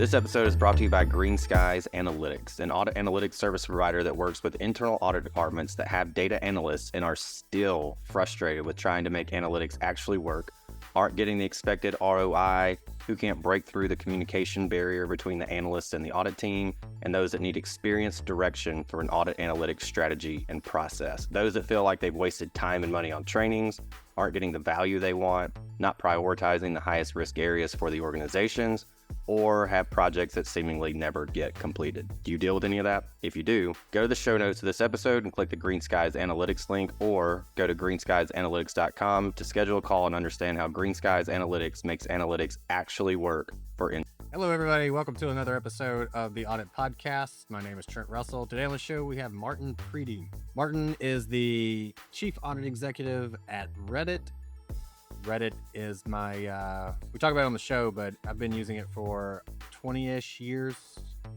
This episode is brought to you by Green Skies Analytics, an audit analytics service provider that works with internal audit departments that have data analysts and are still frustrated with trying to make analytics actually work, aren't getting the expected ROI, who can't break through the communication barrier between the analysts and the audit team, and those that need experienced direction for an audit analytics strategy and process. Those that feel like they've wasted time and money on trainings, aren't getting the value they want, not prioritizing the highest risk areas for the organizations, or have projects that seemingly never get completed. Do you deal with any of that? If you do, go to the show notes of this episode and click the Green Skies Analytics link, or go to greenskiesanalytics.com to schedule a call and understand how Green Skies Analytics makes analytics actually work for Hello, everybody. Welcome to another episode of the Audit Podcast. My name is Trent Russell. Today on the show, we have Martin Preedy. Martin is the Chief Audit Executive at Reddit. Reddit is my, we talk about it on the show, but I've been using it for 20-ish years,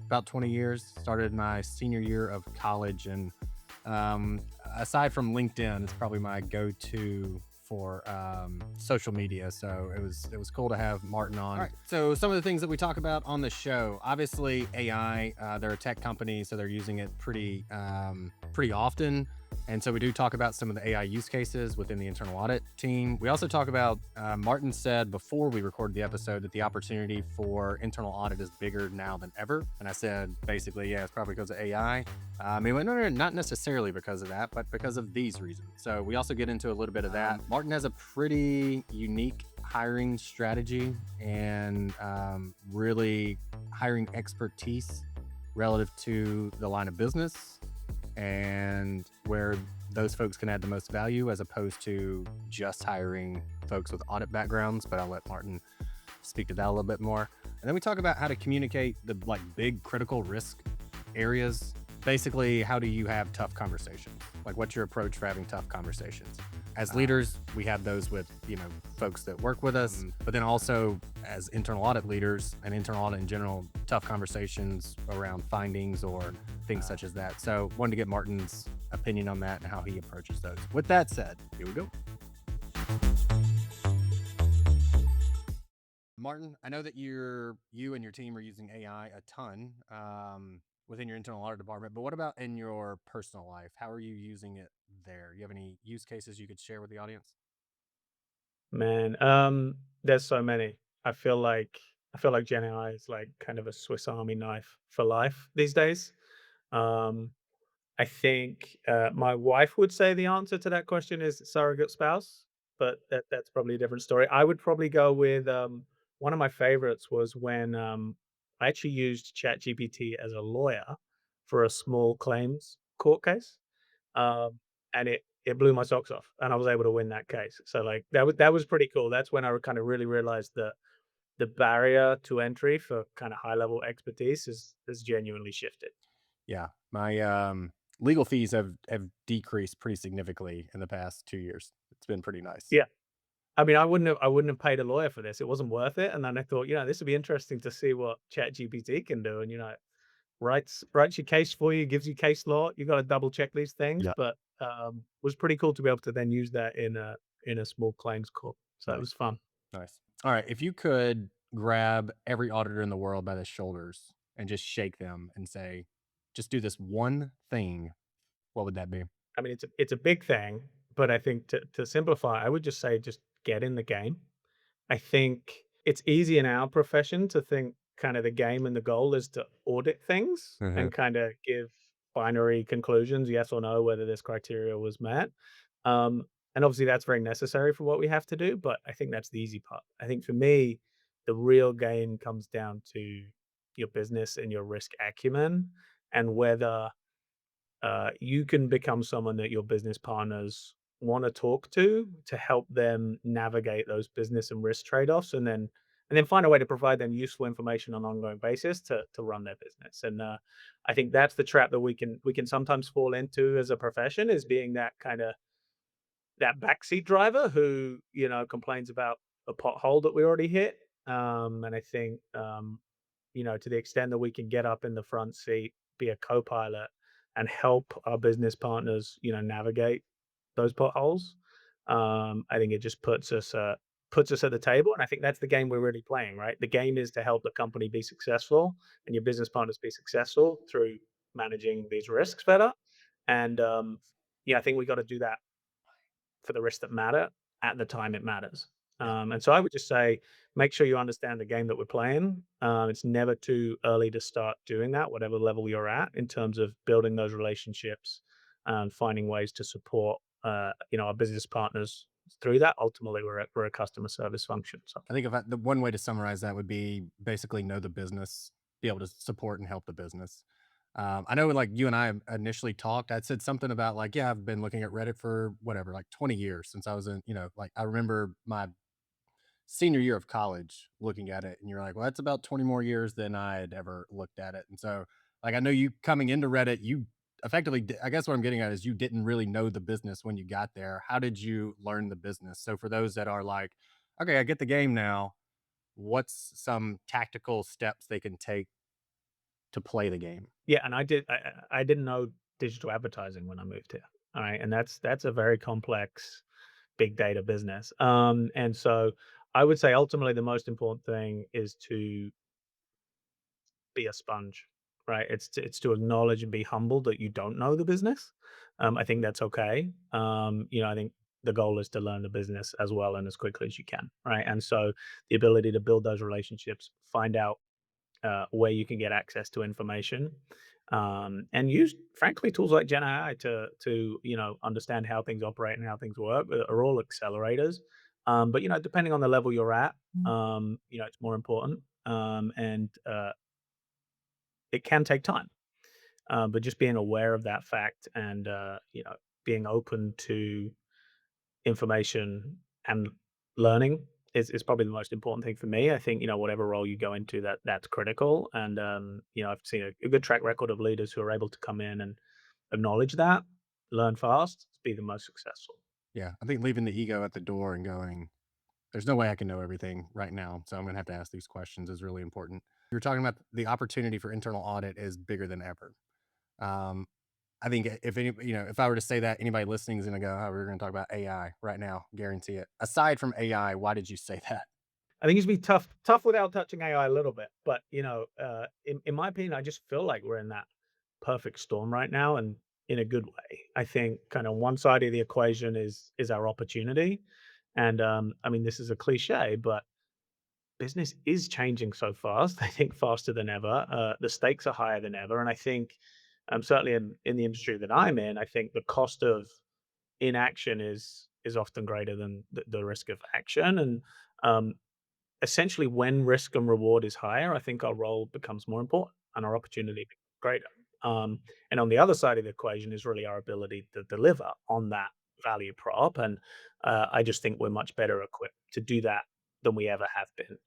about 20 years. Started my senior year of college, and aside from LinkedIn, it's probably my go-to for social media. So it was cool to have Martin on. All right. So some of the things that we talk about on the show, obviously AI, they're a tech company, so they're using it pretty often. And so we do talk about some of the AI use cases within the internal audit team. We also talk about, Martin said before we recorded the episode that the opportunity for internal audit is bigger now than ever. And I said, basically, yeah, it's probably because of AI. He went, no, not necessarily because of that, but because of these reasons. So we also get into a little bit of that. Martin has a pretty unique hiring strategy and really hiring expertise relative to the line of business and where those folks can add the most value, as opposed to just hiring folks with audit backgrounds. But I'll let Martin speak to that a little bit more. And then we talk about how to communicate the big critical risk areas. Basically, how do you have tough conversations? What's your approach for having tough conversations? As leaders, we have those with, folks that work with us, but then also as internal audit leaders and internal audit in general, tough conversations around findings or things such as that. So wanted to get Martin's opinion on that and how he approaches those. With that said, here we go. Martin, I know that you and your team are using AI a ton within your internal audit department, but what about in your personal life? How are you using it there? You have any use cases you could share with the audience? Man, there's so many. I feel like Gen AI is like kind of a Swiss Army knife for life these days. Um, I think my wife would say the answer to that question is surrogate spouse, but that's probably a different story. I would probably go with one of my favorites was when I actually used ChatGPT as a lawyer for a small claims court case, and it blew my socks off, and I was able to win that case. So like that was pretty cool. That's when I kind of really realized that the barrier to entry for kind of high level expertise has genuinely shifted. Yeah, my legal fees have decreased pretty significantly in the past 2 years. It's been pretty nice. Yeah. I mean, I wouldn't have paid a lawyer for this. It wasn't worth it. And then I thought, this would be interesting to see what ChatGPT can do. And writes your case for you, gives you case law. You got to double check these things, Yeah, but was pretty cool to be able to then use that in a small claims court. So it nice, was fun. nice. All right, if you could grab every auditor in the world by the shoulders and just shake them and say, just do this one thing, what would that be? I mean, it's a big thing, but I think to simplify, I would just say just get in the game. I think it's easy in our profession to think kind of the game and the goal is to audit things Uh-huh. and kind of give binary conclusions, yes or no, whether this criteria was met. Um, and obviously that's very necessary for what we have to do, but I think that's the easy part. I think for me, the real game comes down to your business and your risk acumen and whether you can become someone that your business partners want to talk to help them navigate those business and risk trade-offs and then find a way to provide them useful information on an ongoing basis to run their business. And I think that's the trap that we can sometimes fall into as a profession, is being that kind of that backseat driver who complains about a pothole that we already hit. And I think to the extent that we can get up in the front seat, be a co-pilot, and help our business partners, navigate those potholes. I think it just puts us at the table. And I think that's the game we're really playing, right? The game is to help the company be successful and your business partners be successful through managing these risks better. And yeah, I think we got to do that for the risks that matter at the time it matters. Yeah. And so I would just say, make sure you understand the game that we're playing. It's never too early to start doing that, whatever level you're at, in terms of building those relationships and finding ways to support, our business partners through that. Ultimately, we're a customer service function. So I think the one way to summarize that would be basically know the business, be able to support and help the business. I know like you and I initially talked, I'd said something about like, yeah, I've been looking at Reddit for whatever, like 20 years since I was in, like I remember my senior year of college looking at it and you're like, well, that's about 20 more years than I had ever looked at it. And so like, I know you coming into Reddit, you effectively, I guess what I'm getting at is you didn't really know the business when you got there. How did you learn the business? So for those that are like, okay, I get the game now, what's some tactical steps they can take to play the game? yeah, and I didn't know digital advertising when I moved here. All right, and that's a very complex big data business. And so I would say ultimately the most important thing is to be a sponge, right? It's to acknowledge and be humble that you don't know the business. I think that's okay. I think the goal is to learn the business as well and as quickly as you can, right? And so the ability to build those relationships, find out where you can get access to information, and use, frankly, tools like Gen AI to understand how things operate and how things work. Are all accelerators. But depending on the level you're at, it's more important. And it can take time. But just being aware of that fact and being open to information and learning is probably the most important thing for me. I think whatever role you go into, that's critical. And I've seen a good track record of leaders who are able to come in and acknowledge that, learn fast, be the most successful. Yeah. I think leaving the ego at the door and going, there's no way I can know everything right now. So I'm going to have to ask these questions is really important. You're talking about the opportunity for internal audit is bigger than ever. Um, I think if any, if I were to say that, anybody listening is going to go, "Oh, we're going to talk about AI right now." Guarantee it. Aside from AI, why did you say that? I think it's be tough without touching AI a little bit. But in my opinion, I just feel like we're in that perfect storm right now, and in a good way. I think kind of one side of the equation is our opportunity, and I mean this is a cliche, but business is changing so fast. I think faster than ever. The stakes are higher than ever, and I think certainly in the industry that I'm in, I think the cost of inaction is often greater than the risk of action, and um, essentially when risk and reward is higher, I think our role becomes more important and our opportunity becomes greater. And on the other side of the equation is really our ability to deliver on that value prop. And I just think we're much better equipped to do that than we ever have been.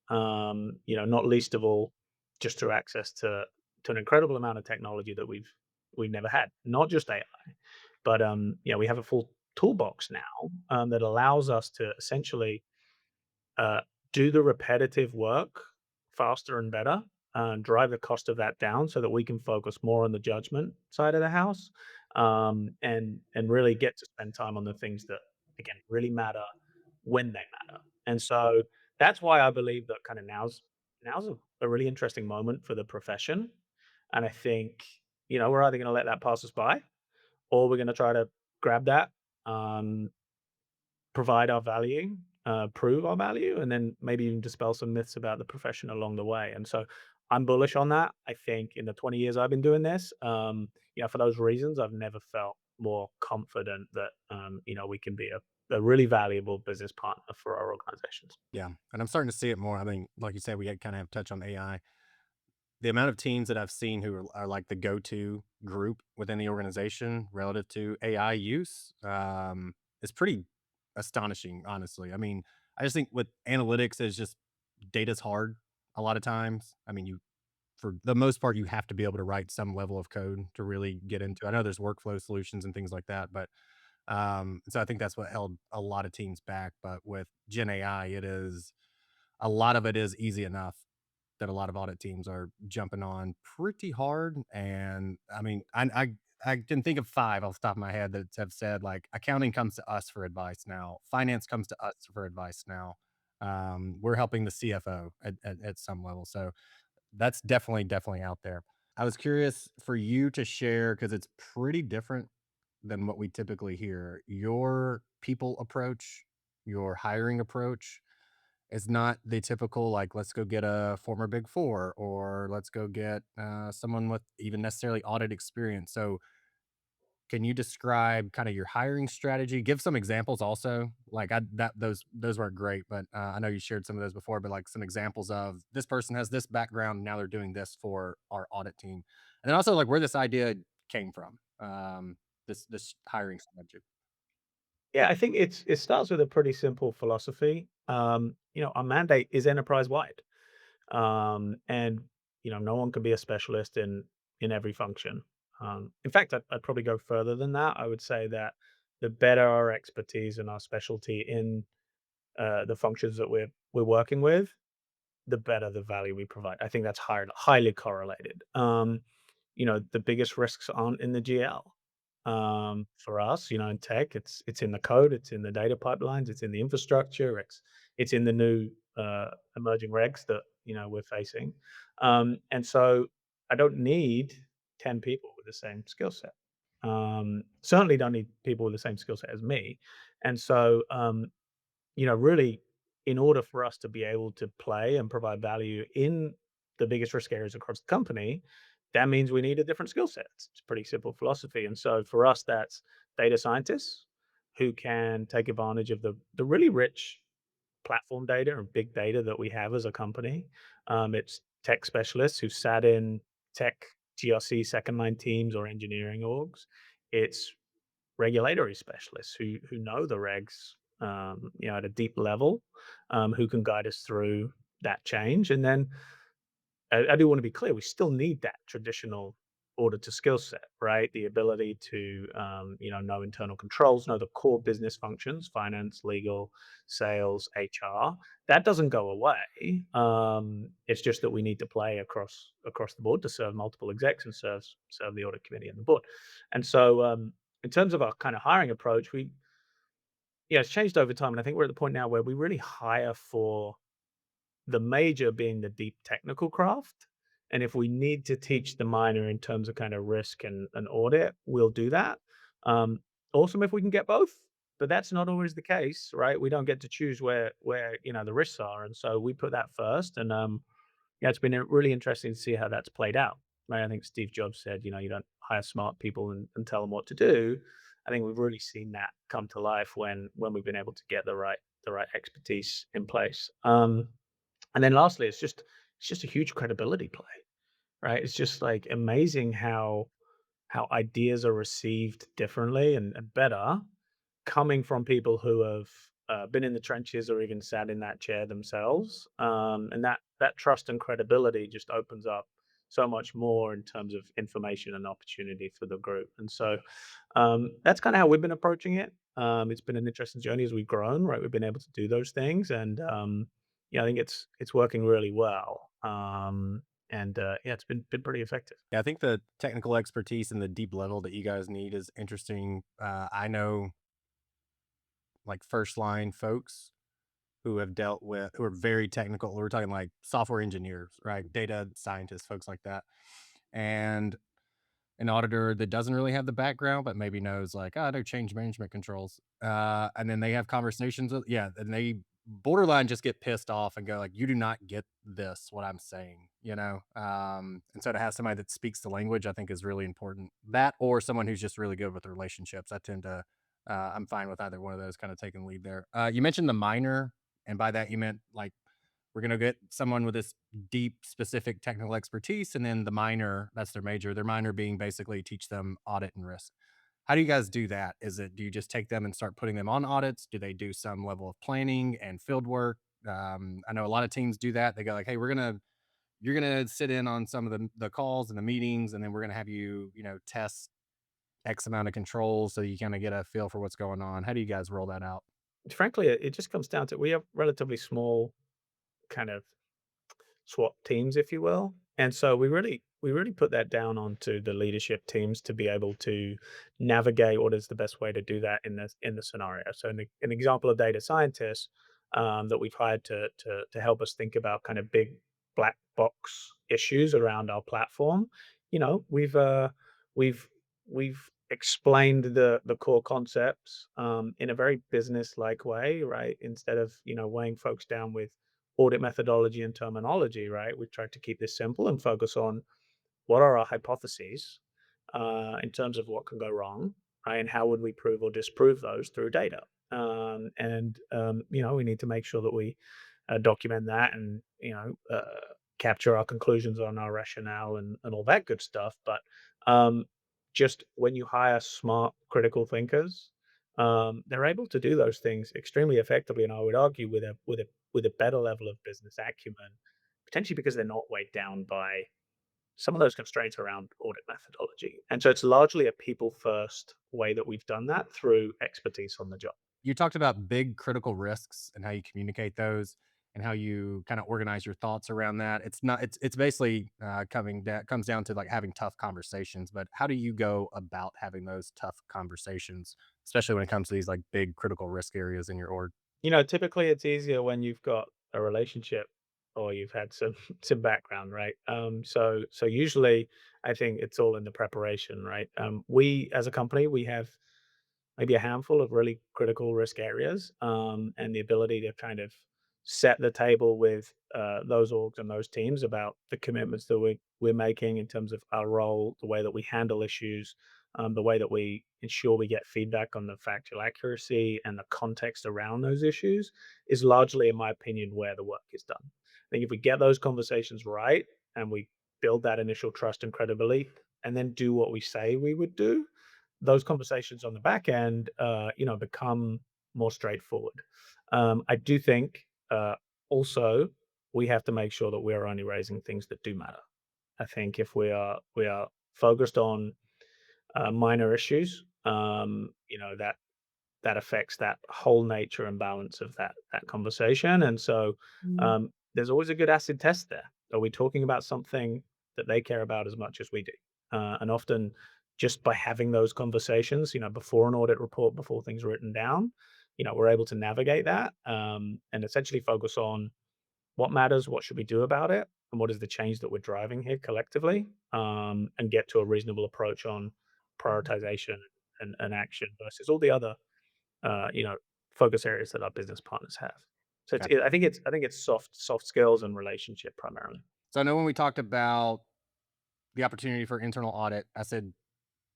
Not least of all, just through access to an incredible amount of technology that we've never had, not just AI, but we have a full toolbox now that allows us to essentially uh, do the repetitive work faster and better, and drive the cost of that down so that we can focus more on the judgment side of the house, and really get to spend time on the things that again really matter when they matter. And so that's why I believe that kind of now's a really interesting moment for the profession. And I think we're either going to let that pass us by, or we're going to try to grab that, um, provide our value, prove our value, and then maybe even dispel some myths about the profession along the way. And so I'm bullish on that. I think in the 20 years I've been doing this, for those reasons, I've never felt more confident that, we can be a really valuable business partner for our organizations. Yeah, and I'm starting to see it more. I mean, like you said, we had kind of have touch on AI. The amount of teams that I've seen who are like the go-to group within the organization relative to AI use is pretty astonishing, honestly. I mean, I just think with analytics, is just data's hard a lot of times. I mean, for the most part, you have to be able to write some level of code to really get into. I know there's workflow solutions and things like that, but so I think that's what held a lot of teams back. But with Gen AI, it is a lot of it is easy enough that a lot of audit teams are jumping on pretty hard. And I mean, I can think of 5 off the top of my head that have said like accounting comes to us for advice now, finance comes to us for advice now. We're helping the CFO at some level. So that's definitely out there. I was curious for you to share because it's pretty different than what we typically hear. Your people approach, your hiring approach is not the typical, like, let's go get a former Big Four or let's go get someone with even necessarily audit experience. So, can you describe kind of your hiring strategy? Give some examples also. Like those weren't great, but I know you shared some of those before. But like some examples of this person has this background, now they're doing this for our audit team, and then also like where this idea came from. This hiring strategy. Yeah, I think it starts with a pretty simple philosophy. Our mandate is enterprise wide. And no one can be a specialist in every function. In fact, I'd probably go further than that. I would say that the better our expertise and our specialty in the functions that we're working with, the better the value we provide. I think that's highly correlated. The biggest risks aren't in the GL. For us, in tech, it's in the code, it's in the data pipelines, it's in the infrastructure, it's in the new emerging regs that we're facing. And so I don't need 10 people with the same skill set. Certainly don't need people with the same skill set as me. And so really, in order for us to be able to play and provide value in the biggest risk areas across the company, that means we need a different skill set. It's a pretty simple philosophy. And so for us, that's data scientists who can take advantage of the really rich platform data and big data that we have as a company. It's tech specialists who sat in tech GRC second line teams or engineering orgs. It's regulatory specialists who know the regs, at a deep level, who can guide us through that change. And then I do want to be clear: we still need that traditional auditor skill set, right? The ability to, know internal controls, know the core business functions, finance, legal, sales, HR. That doesn't go away. It's just that we need to play across the board to serve multiple execs and serve the audit committee and the board. And so, in terms of our kind of hiring approach, it's changed over time, and I think we're at the point now where we really hire for the major being the deep technical craft. And if we need to teach the minor in terms of kind of risk and audit, we'll do that. Um, Awesome if we can get both, but that's not always the case, right? We don't get to choose where the risks are, and so we put that first. And it's been really interesting to see how that's played out. Right? I think Steve Jobs said, you don't hire smart people and tell them what to do. I think we've really seen that come to life when we've been able to get the right expertise in place. And then lastly, it's just a huge credibility play, right? It's just like amazing how ideas are received differently and better coming from people who have been in the trenches or even sat in that chair themselves. And that trust and credibility just opens up so much more in terms of information and opportunity for the group. And so that's kind of how we've been approaching it. It's been an interesting journey as we've grown, right? We've been able to do those things, and I think it's working really well. And it's been pretty effective. Yeah, I think the technical expertise and the deep level that you guys need is interesting. I know like first line folks who have dealt with who are very technical. We're talking like software engineers, right? Data scientists, folks like that. And an auditor that doesn't really have the background, but maybe knows like, oh, I know change management controls. And then they have conversations with, yeah, and they borderline just get pissed off and go like, you do not get this, what I'm saying, you know? And so to have somebody that speaks the language, I think is really important. That or someone who's just really good with relationships. I'm fine with either one of those kind of taking the lead there. You mentioned the minor, and by that you meant like we're going to get someone with this deep, specific technical expertise, and then the minor, that's their major. Their minor being basically teach them audit and risk. How do you guys do that? Do you just take them and start putting them on audits? Do they do some level of planning and field work? I know a lot of teams do that. They go like, hey, you're gonna sit in on some of the calls and the meetings, and then we're gonna have you, test X amount of controls so you kind of get a feel for what's going on. How do you guys roll that out? Frankly, it just comes down to we have relatively small kind of SWAT teams, if you will. And so we really put that down onto the leadership teams to be able to navigate what is the best way to do that in the scenario. So an example of data scientists, that we've hired to help us think about kind of big black box issues around our platform. You know, we've we've explained the core concepts in a very business like way, right? Instead of weighing folks down with audit methodology and terminology, right? We've tried to keep this simple and focus on what are our hypotheses in terms of what can go wrong, right? And how would we prove or disprove those through data? We need to make sure that we document that and capture our conclusions on our rationale and all that good stuff. But um, just when you hire smart critical thinkers, they're able to do those things extremely effectively, and I would argue with a better level of business acumen, potentially because they're not weighed down by some of those constraints around audit methodology. And so it's largely a people first way that we've done that through expertise on the job. You talked about big critical risks and how you communicate those and how you kind of organize your thoughts around that. It's basically comes down to like having tough conversations, but how do you go about having those tough conversations, especially when it comes to these like big critical risk areas in your org? Typically it's easier when you've got a relationship or you've had some some background, right? So usually I think it's all in the preparation, right? We as a company we have maybe a handful of really critical risk areas, and the ability to kind of set the table with those orgs and those teams about the commitments that we're making in terms of our role, the way that we handle issues, the way that we ensure we get feedback on the factual accuracy and the context around those issues is largely, in my opinion, where the work is done. I think if we get those conversations right and we build that initial trust and credibility, and then do what we say we would do, those conversations on the back end, become more straightforward. I do think also we have to make sure that we are only raising things that do matter. I think if we are focused on minor issues, that affects that whole nature and balance of that conversation. And so there's always a good acid test there. Are we talking about something that they care about as much as we do? And often, just by having those conversations, before an audit report, before things are written down, we're able to navigate that and essentially focus on what matters, what should we do about it, and what is the change that we're driving here collectively, and get to a reasonable approach on prioritization and action versus all the other uh, you know, focus areas that our business partners have. So Got I think it's soft skills and relationship primarily. So I know when we talked about the opportunity for internal audit, I said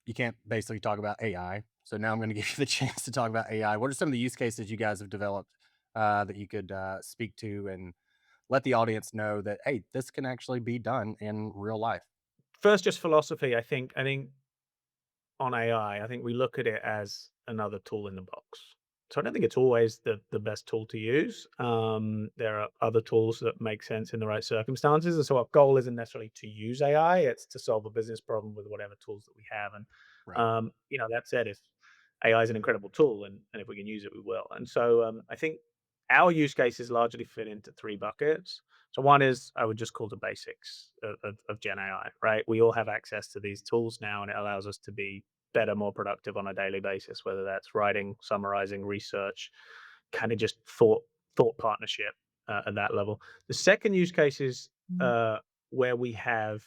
you can't basically talk about AI. So now I'm going to give you the chance to talk about AI. What are some of the use cases you guys have developed that you could speak to and let the audience know that, hey, this can actually be done in real life? First, just philosophy. I think on AI, I think we look at it as another tool in the box. So I don't think it's always the best tool to use. There are other tools that make sense in the right circumstances, and so our goal isn't necessarily to use AI; it's to solve a business problem with whatever tools that we have. And Right. that said, if AI is an incredible tool, and if we can use it, we will. And so I think our use cases largely fit into three buckets. So one is I would just call the basics of Gen AI, right? We all have access to these tools now, and it allows us to be better, more productive on a daily basis, whether that's writing, summarizing, research, kind of just thought partnership at that level. The second use case is where we have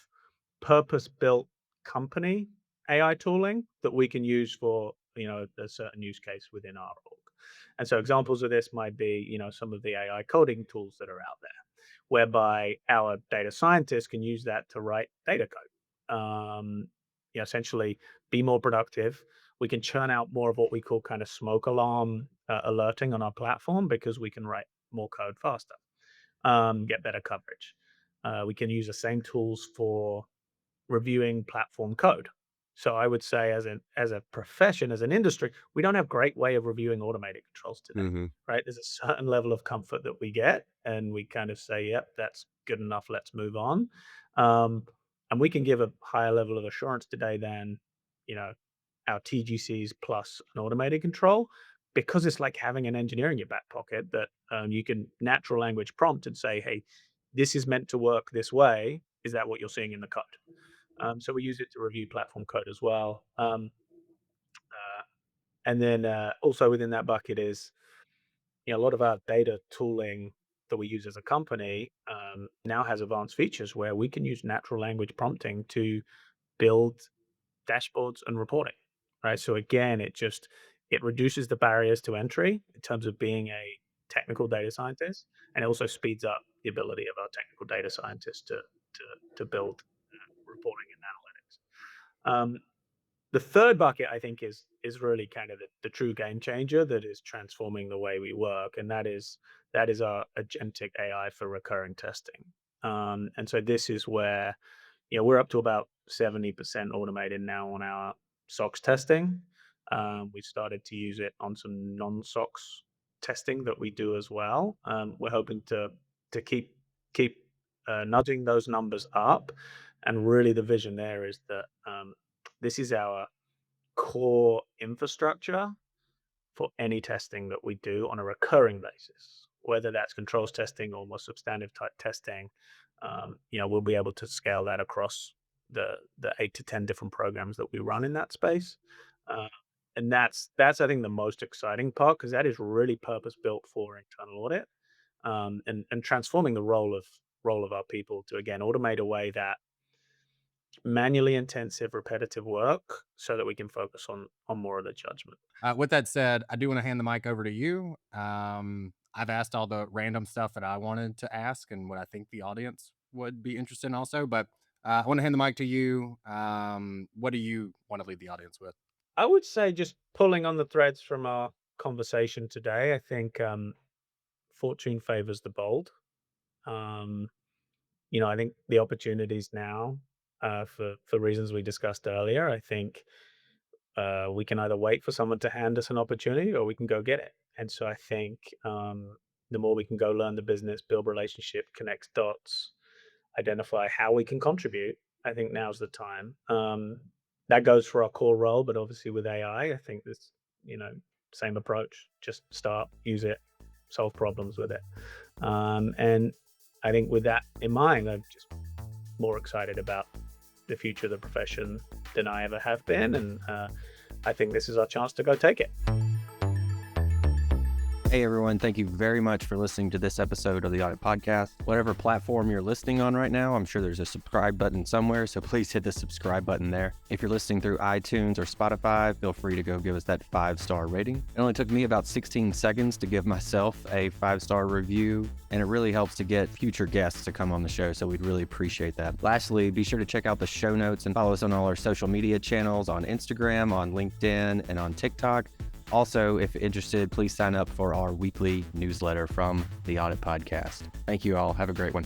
purpose built company AI tooling that we can use for a certain use case within our org. And so examples of this might be some of the AI coding tools that are out there, whereby our data scientists can use that to write data code. Essentially, be more productive. We can churn out more of what we call kind of smoke alarm alerting on our platform because we can write more code faster, get better coverage. We can use the same tools for reviewing platform code. So I would say as a profession, as an industry, we don't have great way of reviewing automated controls today, Hmm. right? There's a certain level of comfort that we get, and we kind of say, "Yep, that's good enough. Let's move on." Um, and we can give a higher level of assurance today than you know our TGCs plus an automated control because it's like having an engineer in your back pocket that you can natural language prompt and say, "Hey, this is meant to work this way. Is that what you're seeing in the code?" So we use it to review platform code as well. And then also within that bucket is a lot of our data tooling that we use as a company now has advanced features where we can use natural language prompting to build dashboards and reporting, right? So again, it reduces the barriers to entry in terms of being a technical data scientist, and it also speeds up the ability of our technical data scientists to build reporting and analytics. The third bucket, I think, is really kind of the true game changer that is transforming the way we work, and that is our agentic AI for recurring testing. And so this is where we're up to about 70% automated now on our SOX testing. We've started to use it on some non-SOX testing that we do as well. We're hoping to keep nudging those numbers up, and really the vision there is that this is our core infrastructure for any testing that we do on a recurring basis, whether that's controls testing or more substantive type testing. We'll be able to scale that across the 8 to 10 different programs that we run in that space. Uh, and that's I think the most exciting part, because that is really purpose built for internal audit, and transforming the role of our people to again automate away that manually intensive repetitive work so that we can focus on more of the judgment. With that said, I do want to hand the mic over to you. I've asked all the random stuff that I wanted to ask and what I think the audience would be interested in also, but I want to hand the mic to you. What do you want to leave the audience with? I would say, just pulling on the threads from our conversation today, I think fortune favors the bold. Um, I think the opportunities now, for reasons we discussed earlier, I think we can either wait for someone to hand us an opportunity or we can go get it. And so I think the more we can go learn the business, build relationship, connect dots, identify how we can contribute, I think now's the time. That goes for our core role, but obviously with AI, I think this, same approach. Just start, use it, solve problems with it. And I think with that in mind, I'm just more excited about the future of the profession than I ever have been, and I think this is our chance to go take it. Hey everyone, thank you very much for listening to this episode of the Audit Podcast. Whatever platform you're listening on right now, I'm sure there's a subscribe button somewhere, so please hit the subscribe button there. If you're listening through iTunes or Spotify, feel free to go give us that 5-star rating. It only took me about 16 seconds to give myself a 5-star review, and it really helps to get future guests to come on the show, so we'd really appreciate that. Lastly, be sure to check out the show notes and follow us on all our social media channels on Instagram, on LinkedIn, and on TikTok. Also, if interested, please sign up for our weekly newsletter from the Audit Podcast. Thank you all. Have a great one.